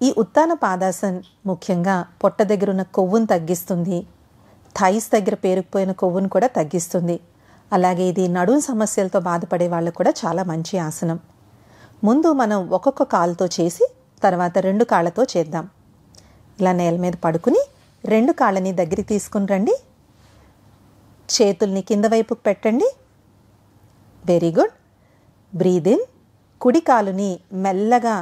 ఈ ఉత్తాన పాదాసన్ ముఖ్యంగా పొట్ట దగ్గర ఉన్న కొవ్వును తగ్గిస్తుంది, థైస్ దగ్గర పేరుకుపోయిన కొవ్వును కూడా తగ్గిస్తుంది. అలాగే ఇది నడుం సమస్యలతో బాధపడే వాళ్ళకు కూడా చాలా మంచి ఆసనం. ముందు మనం ఒక్కొక్క కాలుతో చేసి తర్వాత 2 కాళ్ళతో చేద్దాం. ఇలా నేల మీద పడుకుని 2 కాళ్ళని దగ్గరికి తీసుకుని రండి. చేతుల్ని కింద వైపుకు పెట్టండి. Very good. Breathe in. కుడి కాలుని మెల్లగా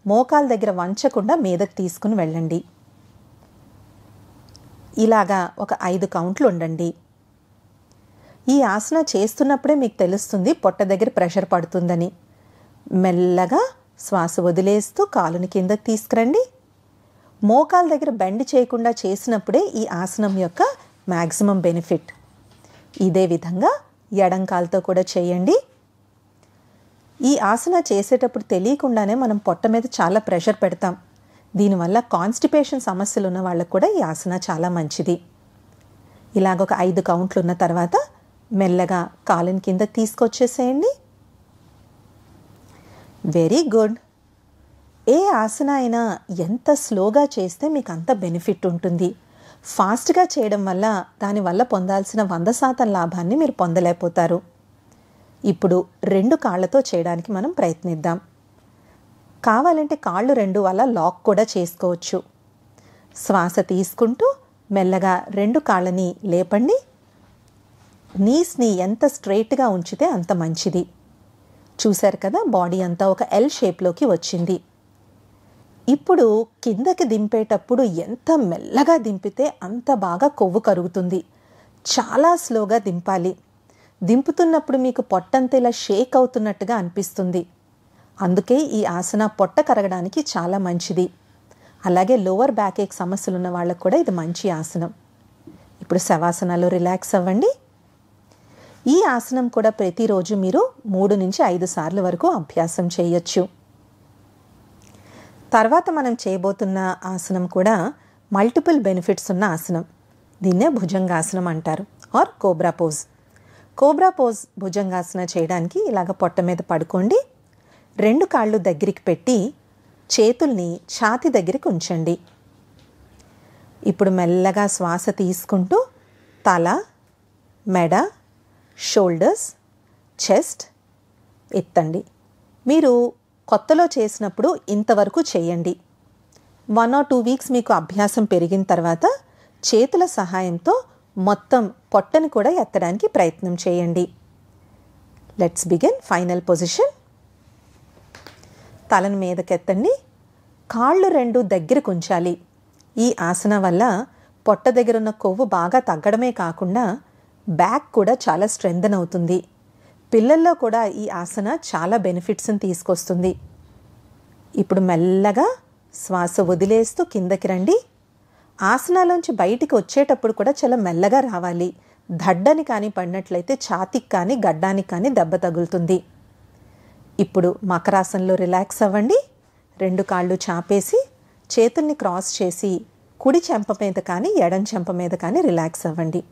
మోకాల దగ్గర వంచకుండా మీదకు తీసుకుని వెళ్ళండి. ఇలాగా ఒక 5 కౌంట్లు ఉండండి. ఈ ఆసన చేస్తున్నప్పుడే మీకు తెలుస్తుంది పొట్ట దగ్గర ప్రెషర్ పడుతుందని. మెల్లగా శ్వాస వదిలేస్తూ కాలుని కిందకి తీసుకురండి. మోకాల దగ్గర బెండ్ చేయకుండా చేసినప్పుడే ఈ ఆసనం యొక్క మ్యాక్సిమం బెనిఫిట్. ఇదే విధంగా ఎడం కాలుతో కూడా చేయండి. ఈ ఆసన చేసేటప్పుడు తెలియకుండానే మనం పొట్ట మీద చాలా ప్రెషర్ పెడతాం. దీనివల్ల కాన్స్టిపేషన్ సమస్యలు ఉన్న వాళ్ళకు కూడా ఈ ఆసన చాలా మంచిది. ఇలాగ ఒక 5 కౌంట్లు ఉన్న తర్వాత మెల్లగా కాలుని కింద తీసుకొచ్చేసేయండి. Very good. ఏ ఆసన అయినా ఎంత స్లోగా చేస్తే మీకు అంత బెనిఫిట్ ఉంటుంది. ఫాస్ట్గా చేయడం వల్ల దానివల్ల పొందాల్సిన 100% లాభాన్ని మీరు పొందలేకపోతారు. ఇప్పుడు 2 కాళ్ళతో చేయడానికి మనం ప్రయత్నిద్దాం. కావాలంటే కాళ్ళు 2 అలా లాక్ కూడా చేసుకోవచ్చు. శ్వాస తీసుకుంటూ మెల్లగా 2 కాళ్ళని లేపండి. నీస్ని ఎంత స్ట్రైట్గా ఉంచితే అంత మంచిది. చూశారు కదా, బాడీ అంతా ఒక ఎల్ షేప్లోకి వచ్చింది. ఇప్పుడు కిందకి దింపేటప్పుడు ఎంత మెల్లగా దింపితే అంత బాగా కొవ్వు కరుగుతుంది. చాలా స్లోగా దింపాలి. దింపుతున్నప్పుడు మీకు పొట్టంతా ఇలా షేక్ అవుతున్నట్టుగా అనిపిస్తుంది. అందుకే ఈ ఆసన పొట్ట కరగడానికి చాలా మంచిది. అలాగే లోవర్ బ్యాక్ ఏక్ సమస్యలు ఉన్న వాళ్ళకు కూడా ఇది మంచి ఆసనం. ఇప్పుడు శవాసనాలు రిలాక్స్ అవ్వండి. ఈ ఆసనం కూడా ప్రతిరోజు మీరు 3 నుంచి 5 సార్లు వరకు అభ్యాసం చేయొచ్చు. తర్వాత మనం చేయబోతున్న ఆసనం కూడా మల్టిపుల్ బెనిఫిట్స్ ఉన్న ఆసనం. దీన్నే భుజంగాసనం అంటారు or cobra pose. Cobra pose భుజంగాసన చేయడానికి ఇలాగ పొట్ట మీద పడుకోండి. 2 కాళ్ళు దగ్గరికి పెట్టి చేతుల్ని ఛాతీ దగ్గరికి ఉంచండి. ఇప్పుడు మెల్లగా శ్వాస తీసుకుంటూ తల, మెడ, షోల్డర్స్, చెస్ట్ ఎత్తండి. మీరు కొత్తలో చేసినప్పుడు ఇంతవరకు చేయండి. 1 or 2 వీక్స్ మీకు అభ్యాసం పెరిగిన తర్వాత చేతుల సహాయంతో మొత్తం పొట్టని కూడా ఎత్తడానికి ప్రయత్నం చేయండి. Let's begin. Final position. తలను మీదకెత్తండి. కాళ్ళు 2 దగ్గరకు ఉంచాలి. ఈ ఆసన వల్ల పొట్ట దగ్గర ఉన్న కొవ్వు బాగా తగ్గడమే కాకుండా బ్యాక్ కూడా చాలా స్ట్రెంథన్ అవుతుంది. పిల్లల్లో కూడా ఈ ఆసన చాలా బెనిఫిట్స్ని తీసుకొస్తుంది. ఇప్పుడు మెల్లగా శ్వాస వదిలేస్తూ కిందకి రండి. ఆసనాలోంచి బయటికి వచ్చేటప్పుడు కూడా చాలా మెల్లగా రావాలి. దడ్డని కానీ పడినట్లయితే ఛాతీకి కానీ గడ్డానికి కానీ దెబ్బ తగులుతుంది. ఇప్పుడు మకరాసనంలో రిలాక్స్ అవ్వండి. 2 కాళ్ళు చాపేసి చేతుల్ని క్రాస్ చేసి కుడి చెంప మీద కానీ ఎడం చెంప మీద కానీ రిలాక్స్ అవ్వండి.